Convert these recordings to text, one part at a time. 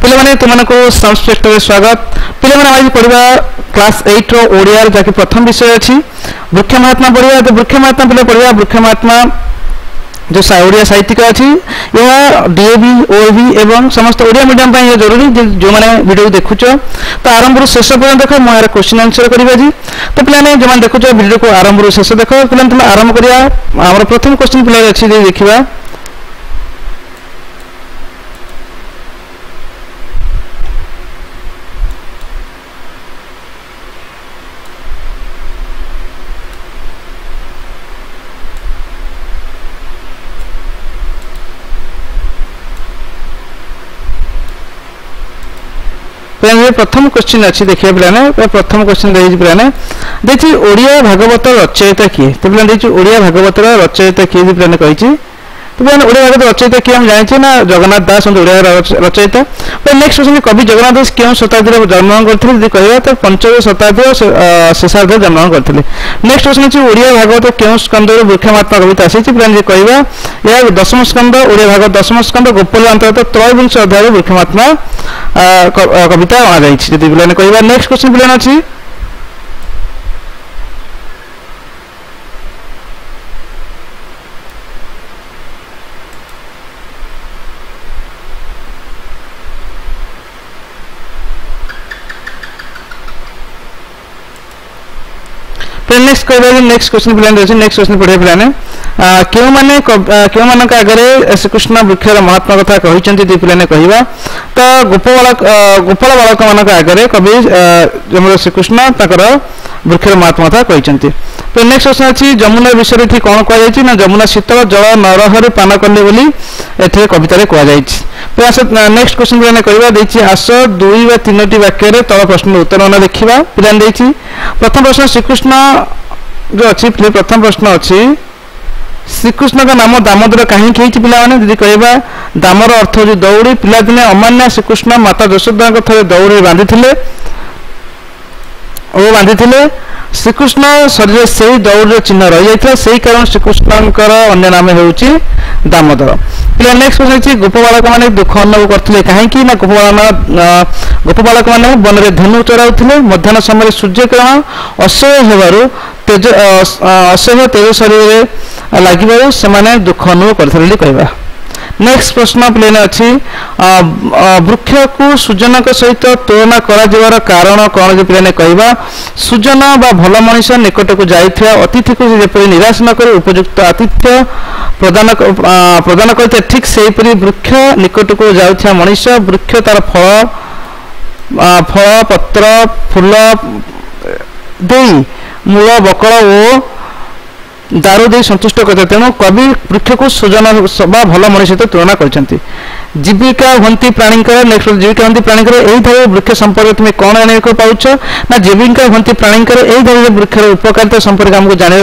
पिले तुमको sound spectrum में स्वागत। पिले आज पढ़ा क्लास 8 रो ओडिया जहाँकि प्रथम विषय अच्छी वृक्ष महात्मा पढ़ा। तो वृक्ष महात्मा पिले पढ़ा वृक्ष महात्मा जो ओडिया साहित्यिक अच्छी यह डीएवी ओएवी एवं समस्त ओडिया मीडियम ये जरूरी जो मैंने वीडियो देखुच तो आरंभ शेष पर्यटन देख मुझे क्वेश्चन आंसर करा जी। तो पे जो देखुच वीडियो को आरंभ शेष देख पे तुम आरंभ करा प्रथम क्वेश्चन पे अच्छी देखा प्रथम क्वेश्चन अच्छी देखिए पे प्रथम क्वेश्चन देखिए ओडिया भागवत रचयिता किए। तो पे ओडिया भागवत रचयिता किए पे कही। तो पे ओडिया भागवत रचयिता किए हम जाने ना जगन्नाथ दास ओडिया रचयिता। नेक्स्ट क्वेश्चन कवि जगन्नाथ दास क्यों शताब्दी जन्मग्रहण करते कह तो पंचम शताब्दी शेषार्ध जन्मग्रहण करते। नेक्स्ट क्वेश्चन अच्छी ओडिया भागवत क्यों स्कंद वृक्ष महात्मा कविता आसी कहवा यह दशम स्कंद ओडिया भागवत दशम स्कंद गोपाल अंतर्गत त्रयोविंश अध्याय वृक्ष महात्मा कविता अणाई पे कहवा। नेक्स्ट क्वेश्चन पे अच्छी नेक्स्ट क्वेश्चन पे नेक्स्ट क्वेश्चन पढ़े पे क्यों मान आगे श्रीकृष्ण वृक्षर महात्मा कथा कहते पे कहवा। तो गोपाल बालक मान आगे कवि श्रीकृष्ण वृक्षर महात्मा कथा कहते। तो नेक्स्ट क्वेश्चन अच्छी जमुना विषय थी कौन कहुई ना जमुना शीतल जल नरहरि पान कले बोली कवितार कहुई। नेक्स्ट क्वेश्चन पे कहवा आस दुई बा तीन वाक्य तल प्रश्न उत्तर मैंने देखा पे। प्रथम प्रश्न श्रीकृष्ण जो अच्छी प्रथम प्रश्न अच्छी श्रीकृष्ण का नाम दामोदर कहीं पे कहवा दामर अर्थ जो दौड़ी पिलादिने अमान्य श्रीकृष्ण माता यशोदा थे दौड़ी बांधी श्रीकृष्ण शरीर से दौड़ चिन्ह रही जाता से कारण श्रीकृष्ण अन्य नाम हूँ दामोदर। पे नेक्स्ट क्वेश्चन गोप बालक मैंने दुख अनुभव करते कहीं गोप बालक मैंने वन में धेनु चराउले मध्याह्न समय सूर्यकिरण असह्य होबारु तेज असह्य तेज शरीर लगे से दुख अनुभव करते कहवा। नेक्स्ट प्रश्न प्लेन अच्छी वृक्ष को सुजन सहित तुलना कर कारण कौन पे कहवा सुजन बा भल मनीष निकट को जाइथिया अतिथि को जपरि निराश न कर उपयुक्त आतिथ्य प्रदान करते ठीक से वृक्ष निकट को जाउथिया मनीष वृक्ष तार फल पत्र फूल दे मूल बकल और दारू दे संतुष्ट करते। तेणु कवि वृक्ष को सुजन भल मनीष सहित तुलना कर जीविका हंती प्राणी नेक्स्ट जीविका हंती प्राणी यही वृक्ष संपर्क तुम कौन जाना पाच ना जीविका हंती प्राणी यही वृक्षर उपकारिता संपर्क आमको जाना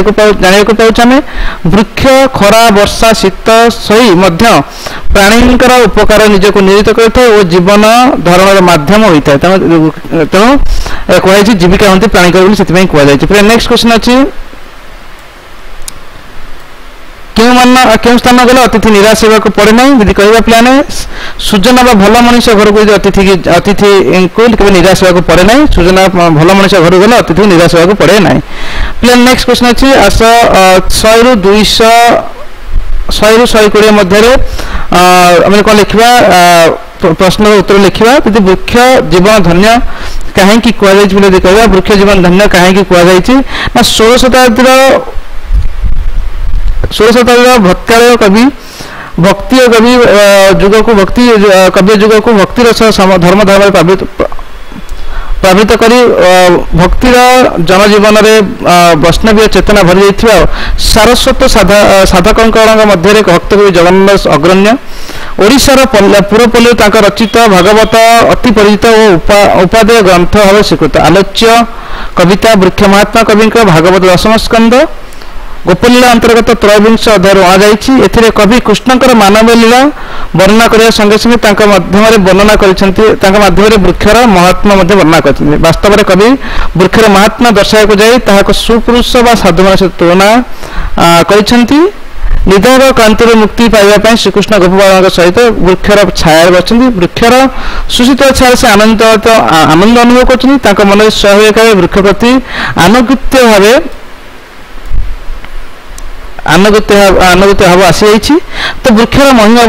पाने वृक्ष खरा वर्षा शीत सही प्राणी उपकार निजक नियोजित करते और जीवन धारण मध्यम होता है। तेणु कहुई जीविका हंती प्राणी कहुई। नेक्स्ट क्वेश्चन अच्छी क्यों स्थान गले अतिथि निराश होगा पड़े ना यदि कहवा प्लान सुजन बा भल मनीष घर को अतिथि को निराश होगा पड़े ना सुजन भल मनीष घर गले अतिथि निराश होगा पड़े ना। प्लान नेक्स्ट क्वेश्चन अच्छी आस 100 रु 200 100 रु 120 मध्य आम कौन लिखा प्रश्न उत्तर लिखा यदि वृक्ष जीवन धन्य कहीं कहुई कहवा वृक्ष जीवन धन्य कहीं कहुई ना 16 शताब्दी भक्त्यालय कवि भक्ति कवि जुग को भक्ति कव्य जुग को भक्ति रस धर्म धारा प्रभावित कर भक्तिर जनजीवन में वैष्णवीय चेतना भरी जा सारस्वत साधकों मध्य भक्त कवि जगन्नाथ अग्रण्य ओडिशार पुरपल्ली रचित भागवत अति परिचित और उपादेय ग्रंथ भाव स्वीकृत आलोच्य कविता वृक्ष महात्मा कवि भागवत दशम स्कंद गोपलीला अंतर्गत त्रयोविंश अध्याय अणाई कवि कृष्णकर मानव लीला वर्णना करने संगे संगे वर्णना कर वृक्षर महात्मा वर्णना कर वास्तव में कवि वृक्षर महात्मा दर्शाया जाए सुपुरुष व साधु मान तुलना कर निदार कांतिर मुक्ति पाइबा श्रीकृष्ण गोपबाल सहित वृक्षर छाया बच्चन वृक्षर सुशीतल छाया से आनंद अनुभव कर मन स्वाभाविक वृक्ष प्रति आनुगत्य भाव आसी तो वृक्षर महिमा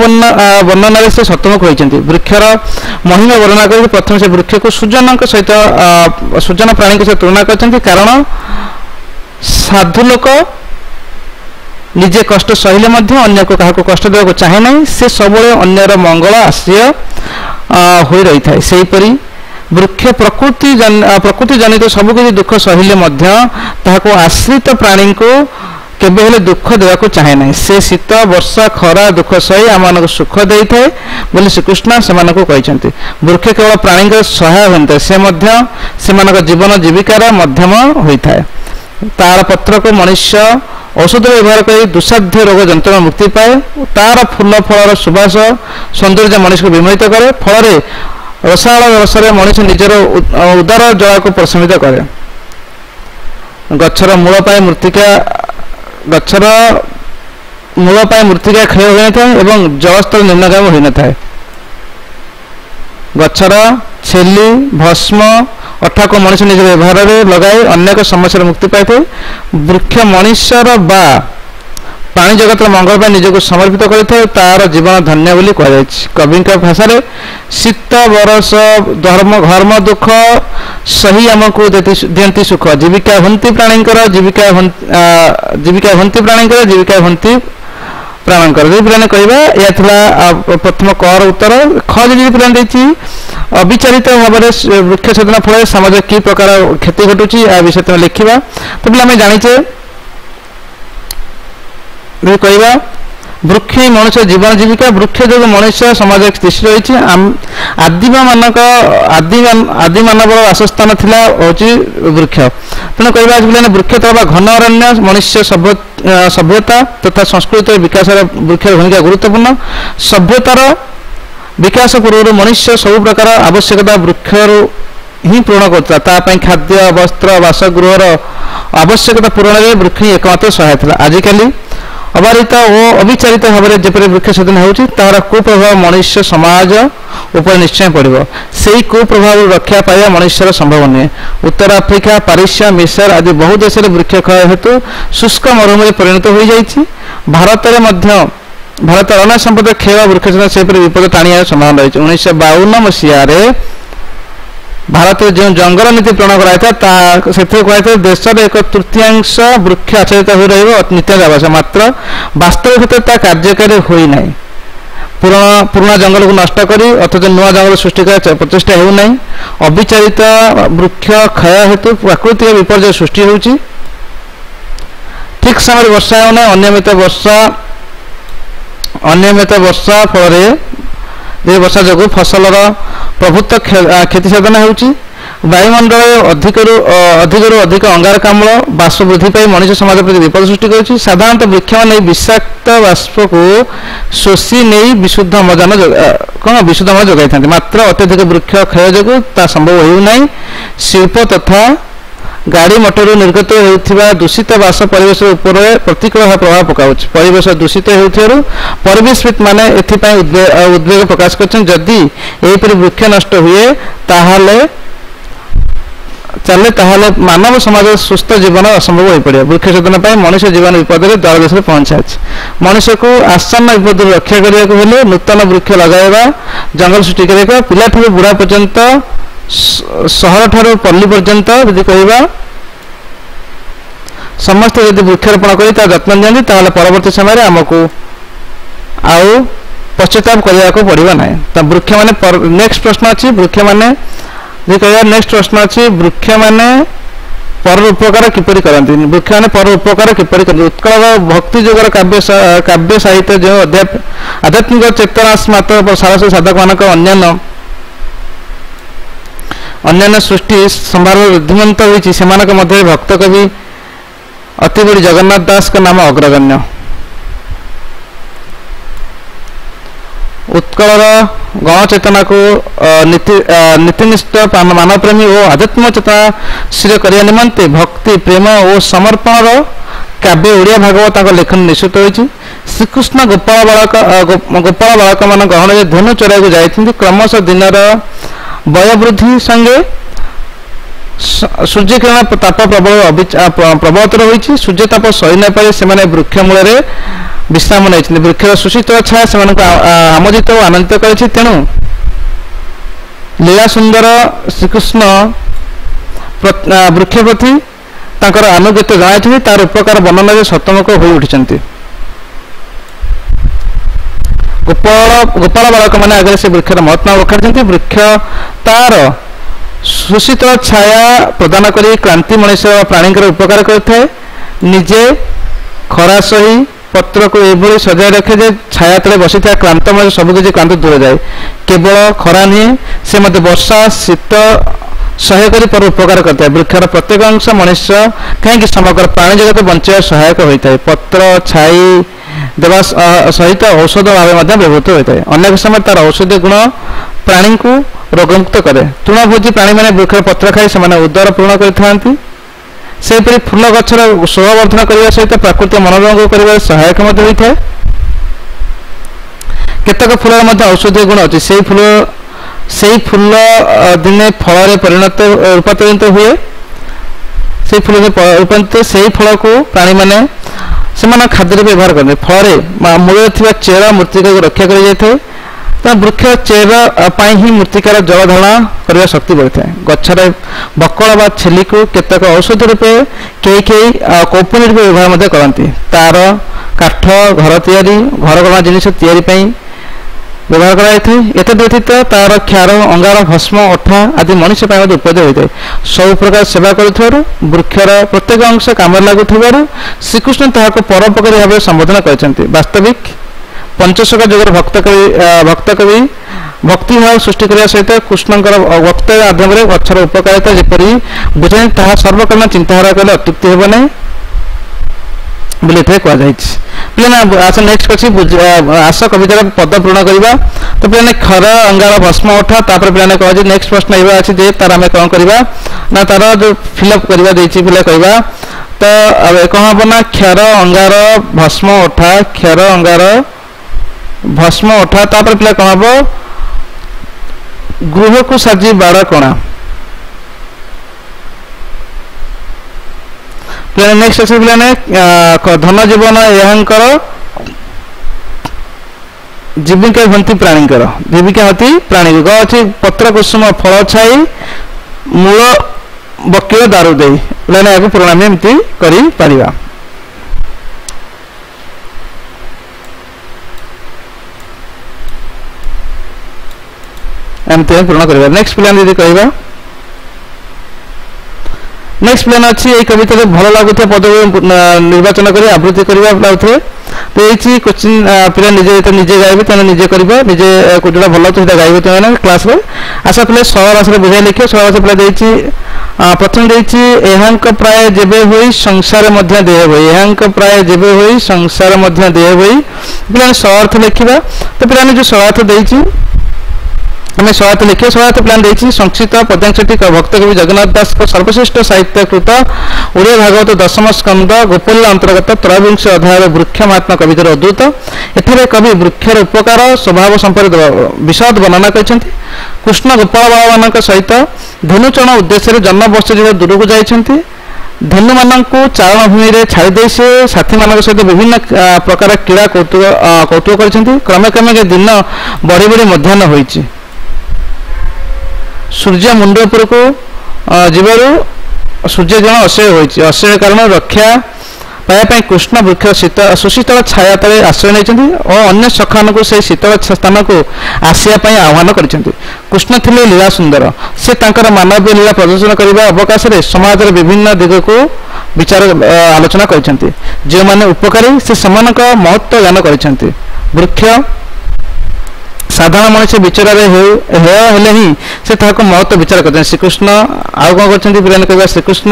वर्णन से शतमुख होती वृक्षर महिमा वर्णना कर प्रथम से वृक्ष को सुजन सहित सुजन प्राणी के सहित तुलना कर कारण साधु लोक निजे कष्ट सहिले अन्य को क्या कष्ट देवा चाहे ना से सब अन्यर मंगल आश्रय हो रही था सेहीपरि वृक्ष प्रकृति जनित सबकि दुख सहिले आश्रित प्राणी को केबे हेले दुख देवा चाहे ना से शीत वर्षा खरा दुख सही आम सुख दे थाए बोली श्रीकृष्ण से कहते वृक्ष केवल प्राणी सहाय होता से जीवन जीविकार मध्यम होता है तार पत्र को मनुष्य औषध व्यवहार कर दुस्साध्य रोग जंत्रणा मुक्ति पाए तार फूल फल सुबास सौंदर्य मनुष्य को विमोहित करे फल रसाल रस मनुष्य निजर उदार जला को प्रशमित करे गछर मूल पाए मृत्तिका क्षय हो न जलस्तर निम्नगामी हो न गछर छेली भस्म अठा को मनुष्य निज व्यवहार लगाई अनेक समस्या मुक्ति पाई थे वृक्ष मनुष्यर बा प्राणी जगत मंगल पर निजक समर्पित कर तार जीवन धन्य बोली कह कवि भाषा शीत बरस धर्म दुख सही आमको दियंती सुख जीविका हंती प्राणी जीविका हंती प्राणकर जो पिला कहवा यह प्रथम कर उत्तर ख जी पिला अविचारित भाव में वृक्ष छेदन फल समाज कि प्रकार क्षति घटुची आ विषय लिखा तो पिला जाचे कहवा वृक्ष मनुष्य जीवन जीविका वृक्ष जो मनुष्य समाज स्थिर रही आदि मानव वासस्थान थिला होची वृक्ष तेणु कहवा पिला वृक्ष तथा घन अरण्य मनुष्य सभ्यता तथा संस्कृति विकास वृक्ष भूमिका गुरुत्वपूर्ण सभ्यतार विकास पूर्व मनुष्य सब प्रकार आवश्यकता वृक्ष ही पूर्ण करता खाद्य वस्त्र बासगृहर आवश्यकता पूरण में वृक्ष एकमात्र सहाय था आजिकल अबारित और अविचारित भाव में जपरी वृक्ष छेदन होतार कुप्रभाव मनुष्य समाज उपर निश्चय पड़ो से कुप्रभाव रक्षा पाइबा मनुष्यर संभव नुहे उत्तर आफ्रिका पारिस मिसर आदि बहु देश में वृक्ष क्षय हेतु शुष्क मरुभूमि परिणत हो जाइए भारत अनेक संपद क्षय वृक्ष छेदन से विपद टाणी संभावना रही 1952 मसीह भारत जो जंगल नीति प्रणयन कराई से कहते देश एक तृतीयांश वृक्ष आच्छादित हो रही आवश्यक मात्र वास्तव क्षेत्र कार्यकारी होना पुराना जंगल को नष्ट करी अथच नुआ जंगल सृष्टि कर प्रचेषा होना अविचारित वृक्ष क्षय हेतु प्राकृतिक विपर्य सृष्टि होची ठीक समय वर्षा होना अनियमित वर्षा फल वर्षा जो फसल प्रभुत्व क्षति साधन होची वायुमंडल अधिक अंगारकाम्ल बाष्प वृद्धि पाई मनुष्य समाज प्रति विपद सृष्टि कर साधारणतः वृक्ष ने विषाक्त बाष्प को शोषि नहीं विशुद्ध अम्लजान जगाई था मात्र अत्यधिक वृक्ष क्षय जो संभव होना शिल्प तथा गाड़ी मोटर निर्गत होता दूषित बास परिवेश प्रतिकूल प्रभाव पकाऊ परिवेश दूषित हो परिवेशविद मैंने उद्वेग प्रकाश करदी यहीपरि वृक्ष नष्ट हुए चले मानव समाज सुस्थ जीवन असंभव हो पड़े वृक्ष छेदन मनुष्य जीवन विपद में द्वार देश में पहुंचा मनुष्य को आसन्न विपद रक्षा करने नूतन वृक्ष लगाइबा जंगल सृष्टि करने पिला ठार बुढ़ा पर्यंत सहर ठार पल्ली पर्यंत यदि कहवा समस्त यदि वृक्षारोपण कर जत्न दिखती परवर्त समय आमको आउ पश्चाताप करने को पड़ो ना तो वृक्ष माने नेक्स्ट प्रश्न अच्छी वृक्ष माने कह नेक्स्ट प्रश्न अच्छी वृक्ष माने पर उपकार किपरि करती वृक्ष माने पर उपकार किपरि करती उत्कल भक्ति जुगर काव्य साहित्य जो आध्यात्मिक चेतना मात्र सारस साधक मानक अन्य सृष्टि संभार वृद्धिमंत होती भक्त कवि अति बड़ी जगन्नाथ दास का नाम अग्रगण्य उत्कल गणचेतना को नीतिनिष्ठ मानवप्रेमी और आध्यात्मिक चेतना श्रेय करने निमंते भक्ति प्रेम और समर्पण काव्य ओडिया भागवत लेखन निश्चित होती ଶ୍ରୀକୃଷ୍ଣ ଗୋପାଳ ବାଳକ ମାନ ଗହଣରେ ଧନୁ ଚୋରାଇବାକୁ ଯାଇଛନ୍ତି। କ୍ରମଶଃ ଦିନର ବୟବୃଦ୍ଧି ସଙ୍ଗେ ସୂର୍ଯ୍ୟକିରଣ ତାପ ପ୍ରବଳତର ହୋଇଛି। ସୂର୍ଯ୍ୟତାପ ସହି ନ ପାରି ସେମାନେ ବୃକ୍ଷ ମୂଳରେ ବିଶ୍ରାମ ନେଇଛନ୍ତି। ବୃକ୍ଷର ସୁଶୀତଳ ଛାୟା ସେମାନଙ୍କୁ ଆମୋଦିତ ଓ ଆନନ୍ଦିତ କରିଛି। ତେଣୁ ଲୀଳା ସୁନ୍ଦର ଶ୍ରୀକୃଷ୍ଣ ବୃକ୍ଷ ପ୍ରତି ତାଙ୍କର ଆନୁଗତ୍ୟ ଜଣାଇଛନ୍ତି। ତାର ଉପକାର ବର୍ଣ୍ଣନାରେ ଶତମୁଖ ହୋଇ ଉଠିଛନ୍ତି। ଗୋପାଳ ବାଳକ ମାନେ ଆଗରେ ସେ ବୃକ୍ଷର ମହାତ୍ମା ବଖାଣିଛନ୍ତି। ବୃକ୍ଷ ତାର ସୁଶୀତଳ ଛାୟା ପ୍ରଦାନ କରି କ୍ରାନ୍ତି ମଣିଷ ପ୍ରାଣୀଙ୍କର ଉପକାର କରିଥାଏ। ନିଜେ ଖରା ସହି ପତ୍ରକୁ ଏଭଳି ସଜାଇ ରଖେ ଯେ ଛାୟା ତଳେ ବସିଥିବା କ୍ଳାନ୍ତ ମଣିଷ ସବୁକିଛି କ୍ଳାନ୍ତ ଦୂର ଯାଏ। କେବଳ ଖରା ନୁହେଁ, ସେ ମଧ୍ୟ ବର୍ଷା ଶୀତ ସହ୍ୟ କରି ପର ଉପକାର କରିଥାଏ। ବୃକ୍ଷର ପ୍ରତ୍ୟେକ ଅଂଶ ମଣିଷ କାହିଁକି ସମଗ୍ର ପ୍ରାଣୀ ଜଗତ ବଞ୍ଚିବା ସହାୟକ ହୋଇଥାଏ। ପତ୍ର ଛାଇ ଦେବା ସହିତ ଔଷଧ ଭାବେ ମଧ୍ୟ ବ୍ୟବହୃତ ହୋଇଥାଏ। ଅନେକ ସମୟ ତାର ଔଷଧୀୟ ଗୁଣ ପ୍ରାଣୀଙ୍କୁ ରୋଗମୁକ୍ତ କରେ। ତୃଣଭୋଜୀ ପ୍ରାଣୀମାନେ ବୃକ୍ଷର ପତ୍ର ଖାଇ ସେମାନେ ଉଦର ପୂରଣ କରିଥାନ୍ତି। ସେହିପରି ଫୁଲ ଗଛର ଶୋଭାବର୍ଦ୍ଧନ କରିବା ସହିତ ପ୍ରାକୃତିକ ମନୋରଞ୍ଜନ କରିବାରେ ସହାୟକ ମଧ୍ୟ ହୋଇଥାଏ। କେତେକ ଫୁଲର ମଧ୍ୟ ଔଷଧୀୟ ଗୁଣ ଅଛି। ସେହି ଫୁଲ ଦିନେ ଫଳରେ ରୂପାନ୍ତରିତ ହୁଏ। ସେହି ଫୁଲରେ ରୂପାନ୍ତରିତ ସେହି ଫଳକୁ ପ୍ରାଣୀମାନେ ସେମାନଙ୍କ ଖାଦ୍ୟରେ ବ୍ୟବହାର କରନ୍ତି। ଫଳରେ ମୂଳରେ ଥିବା ଚେର ମୃତ୍ତିକାକୁ ରକ୍ଷା କରାଯାଇଥାଏ। ତେଣୁ ବୃକ୍ଷ ଚେର ପାଇଁ ହିଁ ମୃତ୍ତିକାର ଜଳ ଧାରଣା କରିବା ଶକ୍ତି ବଢ଼ିଥାଏ। ଗଛରେ ବକଳ ବା ଛେଲିକୁ କେତେକ ଔଷଧ ରୂପେ କେହି କୌପୁନୀ ରୂପେ ବ୍ୟବହାର ମଧ୍ୟ କରନ୍ତି। ତାର କାଠ ଘରକରଣା ଜିନିଷ ତିଆରି ପାଇଁ ବ୍ୟବହାର କରାଯାଇଥାଏ। ଏତଦ୍ ବ୍ୟତୀତ ତାର କ୍ଷାର ଅଙ୍ଗାର ଭସ୍ମ ଅଠା ଆଦି ମଣିଷ ପାଇଁ ମଧ୍ୟ ଉପଯୋଗ ହୋଇଥାଏ। ସବୁ ପ୍ରକାର ସେବା କରୁଥିବାରୁ ବୃକ୍ଷର ପ୍ରତ୍ୟେକ ଅଂଶ କାମରେ ଲାଗୁଥିବାରୁ ଶ୍ରୀକୃଷ୍ଣ ତାହାକୁ ପରୋପକାରୀ ଭାବରେ ସମ୍ବୋଧନ କରିଛନ୍ତି। ବାସ୍ତବିକ ପଞ୍ଚଶଖ ଯୁଗର ଭକ୍ତକବି ଭକ୍ତିଭାବ ସୃଷ୍ଟି କରିବା ସହିତ କୃଷ୍ଣଙ୍କର ବକ୍ତବ୍ୟ ମାଧ୍ୟମରେ ଗଛର ଉପକାରିତା ଯେପରି ବୁଝାନ୍ତି ତାହା ସର୍ବକାଳୀନ ଚିନ୍ତାଧାରା କଲେ ଅତ୍ୟୁକ୍ତି ହେବ ନାହିଁ ବୋଲି ଏଠାରେ କୁହାଯାଇଛି। ପିଲାମାନେ ଆସ ନେକ୍ସଟ ଅଛି ଆସ କବିତାର ପଦ ପୂରଣ କରିବା। ତ ପିଲାମାନେ ଖର ଅଙ୍ଗାର ଭସ୍ମ ଅଠା ତାପରେ ପିଲାମାନେ କହ ଯେ ନେକ୍ସଟ ପ୍ରଶ୍ନ ଏଇଆ ଅଛି ଯେ ତାର ଆମେ କ'ଣ କରିବା ନା ତାର ଯେଉଁ ଫିଲ୍ଅପ୍ କରିବା ଦେଇଛି ପିଲା କହିବା। ତ କ'ଣ ହବ ନା କ୍ଷର ଅଙ୍ଗାର ଭସ୍ମ ଅଠା କ୍ଷର ଅଙ୍ଗାର ଭସ୍ମ ଅଠା ତାପରେ ପିଲା କ'ଣ ହବ ଗୃହକୁ ସାଜି ବାଡ଼ କଣା। ପିଲାମାନେ ନେକ୍ସଟ ଅଛି ପିଲାମାନେ ଧନ ଜୀବନ ଏହାଙ୍କର ଜୀବିକା ହନ୍ତି ପ୍ରାଣୀଙ୍କର ଜୀବିକା ହନ୍ତି ପ୍ରାଣୀ ଗ ଅଛି ପତ୍ର କୁସୁମ ଫଳ ଛାଇ ମୂଳ ବକିଳ ଦାରୁ ଦେଇ। ପିଲାମାନେ ଏହାକୁ ପୂରଣ ଆମେ ଏମିତି କରିପାରିବା। ଏମିତି ଆମେ ପୂରଣ କରିବା। ନେକ୍ସଟ ପିଲାମାନେ ଯଦି କହିବା ନେକ୍ସଟ ପ୍ଲାନ୍ ଅଛି ଏଇ କବିତାରେ ଭଲ ଲାଗୁଥିବା ପଦକୁ ନିର୍ବାଚନ କରି ଆବୃତ୍ତି କରିବା ଲାଗୁଥିଲେ। ତ ଏଇଠି କୋଶ୍ଚିନ୍ ପିଲା ନିଜେ ଗାଇବେ ତାହେଲେ ନିଜେ କରିବେ ନିଜେ ଯେଉଁଟା ଭଲ ଅଛି ସେଇଟା ଗାଇବେ ତୁମେ କ୍ଲାସ୍ରେ। ଆଶା ପିଲା ସରଳ ଭାଷାରେ ବୁଝାଇ ଲେଖିବ। ସରଳ ଭାଷା ପିଲା ଦେଇଛି ପ୍ରଥମେ ଦେଇଛି ଏହାଙ୍କ ପ୍ରାୟ ଯେବେ ହୋଇ ସଂସାର ମଧ୍ୟ ଦେହ ହୋଇ ଏହାଙ୍କ ପ୍ରାୟ ଯେବେ ହୋଇ ସଂସାର ମଧ୍ୟ ଦେହ ହୋଇ ପିଲାମାନେ ସଳାର୍ଥ ଲେଖିବା। ତ ପିଲାମାନେ ଯେଉଁ ସଳାର୍ଥ ଦେଇଛି ଆମେ ସହାୟତା ଲେଖିବା। ସହାୟତା ପ୍ଲାନ୍ ଦେଇଛି ସଂକ୍ଷିପ୍ତ ପଦ୍ୟାଂଶଟି ଭକ୍ତକବି ଜଗନ୍ନାଥ ଦାସଙ୍କ ସର୍ବଶ୍ରେଷ୍ଠ ସାହିତ୍ୟକୃତ ଓଡ଼ିଆ ଭାଗବତ ଦଶମ ସ୍କନ୍ଦ ଗୋପଲ୍ୟ ଅନ୍ତର୍ଗତ ତ୍ରୟୋବିଂଶ ଅଧ୍ୟାୟର ବୃକ୍ଷ ମହାତ୍ମା କବିତାର ଅଦ୍ଭୁତ। ଏଠାରେ କବି ବୃକ୍ଷର ଉପକାର ସ୍ୱଭାବ ସମ୍ପର୍କରେ ବିଶଦ ବର୍ଣ୍ଣନା କରିଛନ୍ତି। କୃଷ୍ଣ ଗୋପାଳ ବାଳମାନଙ୍କ ସହିତ ଧନୁଚରଣ ଉଦ୍ଦେଶ୍ୟରେ ଜନ୍ମବର୍ଷ ଦୂରକୁ ଯାଇଛନ୍ତି। ଧନୁମାନଙ୍କୁ ଚାରଣ ଭୂମିରେ ଛାଡ଼ିଦେଇ ସେ ସାଥୀମାନଙ୍କ ସହିତ ବିଭିନ୍ନ ପ୍ରକାର କ୍ରୀଡ଼ା କୌତୁକ କରିଛନ୍ତି। କ୍ରମେ କ୍ରମେ ଦିନ ବଢ଼ି ବଢ଼ି ମଧ୍ୟାହ୍ନ ହୋଇଛି। ସୂର୍ଯ୍ୟ ମୁଣ୍ଡ ଉପରକୁ ଯିବାରୁ ସୂର୍ଯ୍ୟ ଜଣ ଅସହ୍ୟ ହୋଇଛି। ଅସହ୍ୟ କାରଣ ରକ୍ଷା ପାଇବା ପାଇଁ କୃଷ୍ଣ ବୃକ୍ଷ ସୁଶୀତଳ ଛାୟା ତଳେ ଆଶ୍ରୟ ନେଇଛନ୍ତି ଓ ଅନ୍ୟ ସଖାମାନଙ୍କୁ ସେହି ଶୀତଳ ସ୍ଥାନକୁ ଆସିବା ପାଇଁ ଆହ୍ୱାନ କରିଛନ୍ତି। କୃଷ୍ଣ ଥିଲେ ଲୀଳା ସୁନ୍ଦର। ସେ ତାଙ୍କର ମାନବୀୟ ଲୀଳା ପ୍ରଦର୍ଶନ କରିବା ଅବକାଶରେ ସମାଜର ବିଭିନ୍ନ ଦିଗକୁ ବିଚାର ଆଲୋଚନା କରିଛନ୍ତି। ଯେଉଁମାନେ ଉପକାରୀ ସେ ସେମାନଙ୍କ ମହତ୍ତ୍ୱ ଜ୍ଞାନ କରିଛନ୍ତି। ବୃକ୍ଷ ସାଧାରଣ ମଣିଷ ବିଚାରରେ ହେଲେ ହିଁ ସେ ତାହାକୁ ମହତ୍ତ୍ୱ ବିଚାର କରିଛନ୍ତି। ଶ୍ରୀକୃଷ୍ଣ ଆଉ କ'ଣ କରିଛନ୍ତି ପିଲାମାନେ କହିବା ଶ୍ରୀକୃଷ୍ଣ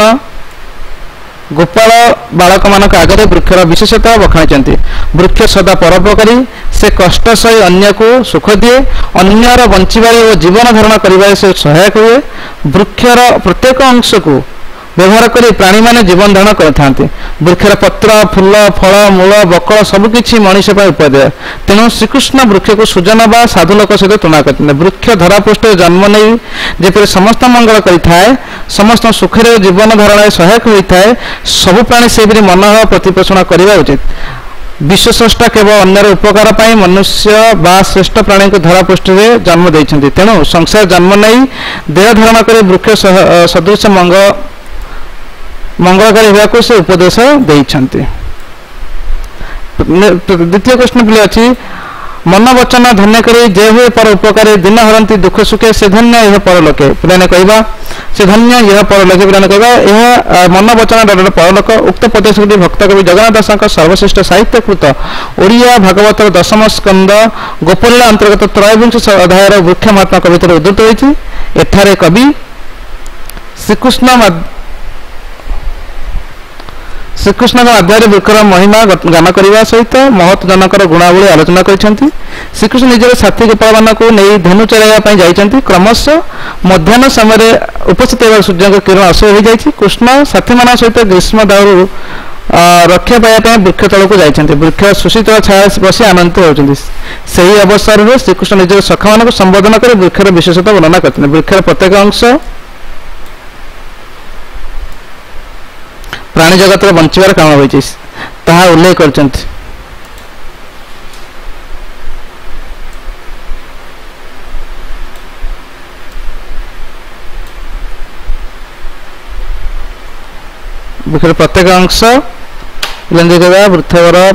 ଗୋପାଳ ବାଳକମାନଙ୍କ ଆଗରେ ବୃକ୍ଷର ବିଶେଷତା ବଖାଣିଛନ୍ତି। ବୃକ୍ଷ ସଦା ପରୋପକାରୀ। ସେ କଷ୍ଟ ସହି ଅନ୍ୟକୁ ସୁଖ ଦିଏ। ଅନ୍ୟର ବଞ୍ଚିବାରେ ଓ ଜୀବନ ଧାରଣ କରିବାରେ ସେ ସହାୟକ ହୁଏ। ବୃକ୍ଷର ପ୍ରତ୍ୟେକ ଅଂଶକୁ व्यवहार करी प्राणी माने जीवन धारण करथांती। वृक्षर पत्र फूल फल मूल बकल सबकि मनीष उपदेय। तेणु श्रीकृष्ण वृक्ष को सुजन बा साधु लोक सहित तुलना करते। वृक्ष धरापृष्ठ जन्म नहीं जेपरि समस्त मंगल करिथाए, समस्त सुखरे जीवन धारण सहायक होता है, सबु प्राणी से मनोभाव प्रतिपोषण करने उचित। विश्वस्रष्टा केवल अन्यर उपकार पाई मनुष्य बा श्रेष्ठ प्राणी को धरापृष्ठ में जन्म देइछन्ति। तेणु संसार जन्म नहीं देह धारण कर वृक्ष सदृश मंगलकारी होगा से उपदेश देइछन्ति। द्वितीय प्रश्न पे अच्छी मन वचन धन्य करी जे हुए पर उपकारी दिन हरती दुख सुखे से धन्य यह परलोके। पे कहवा से धन्य यह परलोके। पे कहवा यह मन वचन परलोक। उक्त प्रदेश भक्त कवि जगन्नाथ दास सर्वश्रेष्ठ साहित्यकृत ओडिया भागवत दशम स्कंद गोपलीला अंतर्गत त्रयोविंश अध्यायर वृक्ष महात्मा कविता उद्धृत होती। एठारे कवि श्रीकृष्ण अध्याय वृक्षर महिमा गान करने सहित महत जनक गुणावली आलोचना करछन्ति। श्रीकृष्ण निजर साथी गोपाल मान को नहीं धेनु चराइवाई जाइछन्ति। क्रमशः मध्याह्न समय उपस्थित सूर्य किरण असह्य हो जाइछि। कृष्ण साथी मान सहित ग्रीष्म दाउरु रक्षा पाइबा वृक्ष तल को जाइछन्ति। वृक्ष सुशीतल छाया बसी आनंदित होउछन्ति। सही अवसर में श्रीकृष्ण निजर सखा मान को संबोधन कर वृक्षर विशेषता वर्णना करते। वृक्षर प्रत्येक अंश प्राणी जगत बंचार कारण होती उल्लेख कर। प्रत्येक अंश वृक्षर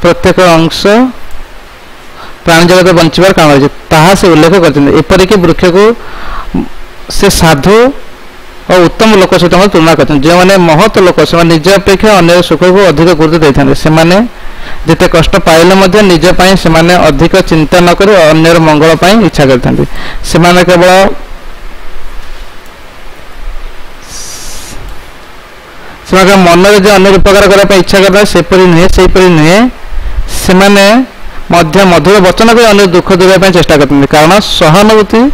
प्रत्येक अंश प्राणी जगत बंचार कारण होती से उल्लेख करपरिक वृक्ष को से साधु और उत्तम लोक सहित तुलना करते। जो मैंने महत लोक से निज अपेक्षा अन्य सुख को अधिक गुरुत्व देते। से जिते कष्ट पाइले निजपाई से अधिक चिंता न कर अन्यर मंगल पाई इच्छा करते। से केवल मन जो अन्य उपकार करने इच्छा करता सेपरी नुहे सेपरी नुहे से मधुर वचन भी अन्य दुख देवाई चेष्टा करते। कारण सहानुभूति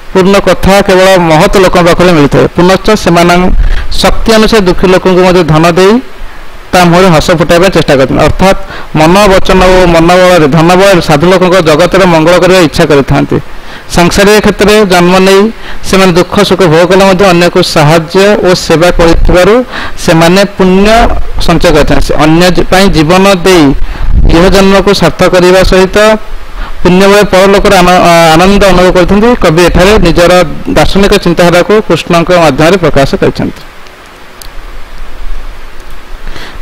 पूर्ण कथा केवल महत लोक पाखे मिलता है। पुनश्च से शक्ति अनुसार दुखी लोक धन दे मुहर हस फुटाइबा चेष्टा करते। अर्थात मन वचन और मन बल धन बल साधु लोक जगत मंगल करने इच्छा करते। सांसारिक क्षेत्र में जन्म नहीं से दुख सुख भोग कले अन्य को साहाय्य और सेवा कर पुण्य संचय करते। अन्य जीवन दे यह जन्म को सार्थक करने सहित पुण्य बल परलोक आनंद अनुभव करते। कवि एठारे निजर दार्शनिक चिंताधारा को कृष्ण माध्यम प्रकाश कर।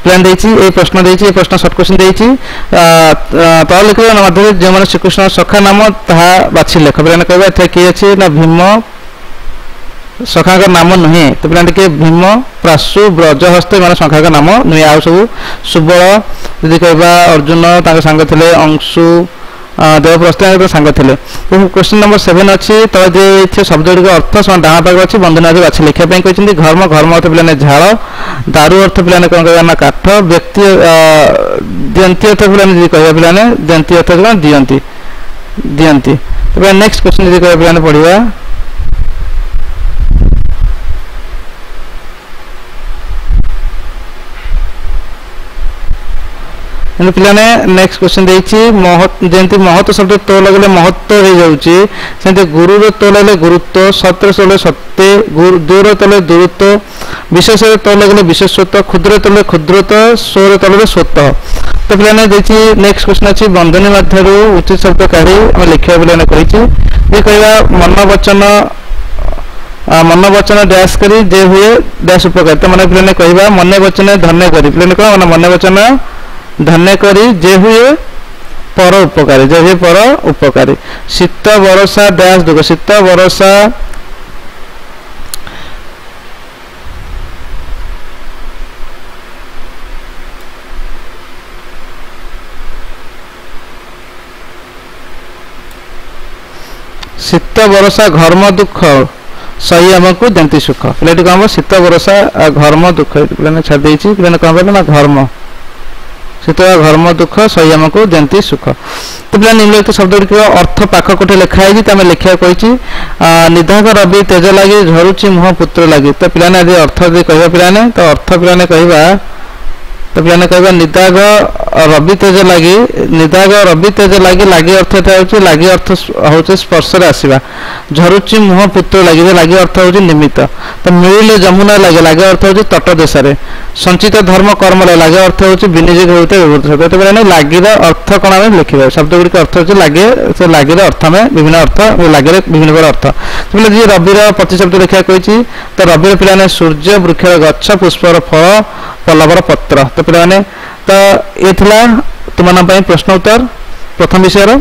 प्लान देछि प्रश्न देछि प्रश्न सर्ट क्वेश्चन देछि तल लिखिबा माध्यम जो मैंने श्रीकृष्ण सखा नाम ता बाछि लेख। पे कहबा एथा किए अछि ना भीम सखा का नाम नुहे। तो पे के भीम प्रासु ब्रजहस्त मान सखा का नाम नुहे। आ सब सुबल यदि कहबा अर्जुन तांके संग थिले अंशु देवप्रस्थ सांग थे। क्वेश्चन नंबर 7 अच्छी तले दिए शब्द गुड़िक अर्थ से डाण पाक अच्छी बंधन आदि बाछी लिखापी कहते। घर्म घर्म अर्थ पे झाड़ दारू अर्थ पे कौन कह काठ व्यक्ति दियंती अर्थ पे कह पे दियंती अर्थ दियंती दियंती। नेक्स्ट क्वेश्चन यदि कह पे पढ़ा पे नेक्स्ट क्वेश्चन जमी महत्व शब्द तो लगे महत्व हो जाए गुरु तो लगे गुरुत्व सत्य तो सत्य दूर तो दूरत्व विशेष तो लगे विशेषत्व क्षुद्र तो क्षुद्रत्व स्वर तो लगे स्वत्व। तो पे नेक्स्ट क्वेश्चन अच्छी बंधनी मध्य उचित शब्द काढ़ी आम लिखा पे कह मन वचन डैश करी जे हुए डैश उपकार। तो मैंने पे कह मन वचन धन्य करी पे कह मन वचन धन्य करी जे हुए पर उपकारी जे हुए पर उपकारी। शीत बरसा डैश दुख शीत बरसा शीत बरसा घर्म दुख सही आमको जंती सुख। पे कह शीत बरसा घर्म दुख पे छाड़ कौन ना घर्म शीतला घर्म दुख संयम को दियंती सुख। तो पिला निम्नलिखित शब्द गुड़िक अर्थ पाख कोठे लिखाई तो आम लिखा कही निधाग रवि तेज लगी झरुची मुह पुत्र लगी। तो पिलाने यदि अर्थ यदि कह पिलाने तो अर्थ पिलाने कहवा तो पिलाने कहवा निदाग रवि तेज लगी निदाग रवि तेज लगी लगी अर्थ होची लगी अर्थ होची स्पर्श रे आसीबा झरुची मुह पुत्र लगी लगी अर्थ होची निमित्त। तो मिलिले जमुना लगे लगे अर्थ होची तट देश रे संचित धर्म कर्म लगे अर्थ होची विनियोग होते व्यवहृत। तो पिलाने लागिर अर्थ कोन आमे लिखिबा शब्द गुडी अर्थ होची लागे से लागिर अर्थ में विभिन्न अर्थ लागिर विभिन्न प्रकार अर्थ। तो पिला जी रविर प्रतिशब्द लिखा कहिची तो रविर पिलाने सूर्य वृक्षर गच्छ पुष्पर फल पल्लवर पत्र। तो पिलाने तो ये तुम प्रश्न उत्तर प्रथम विषय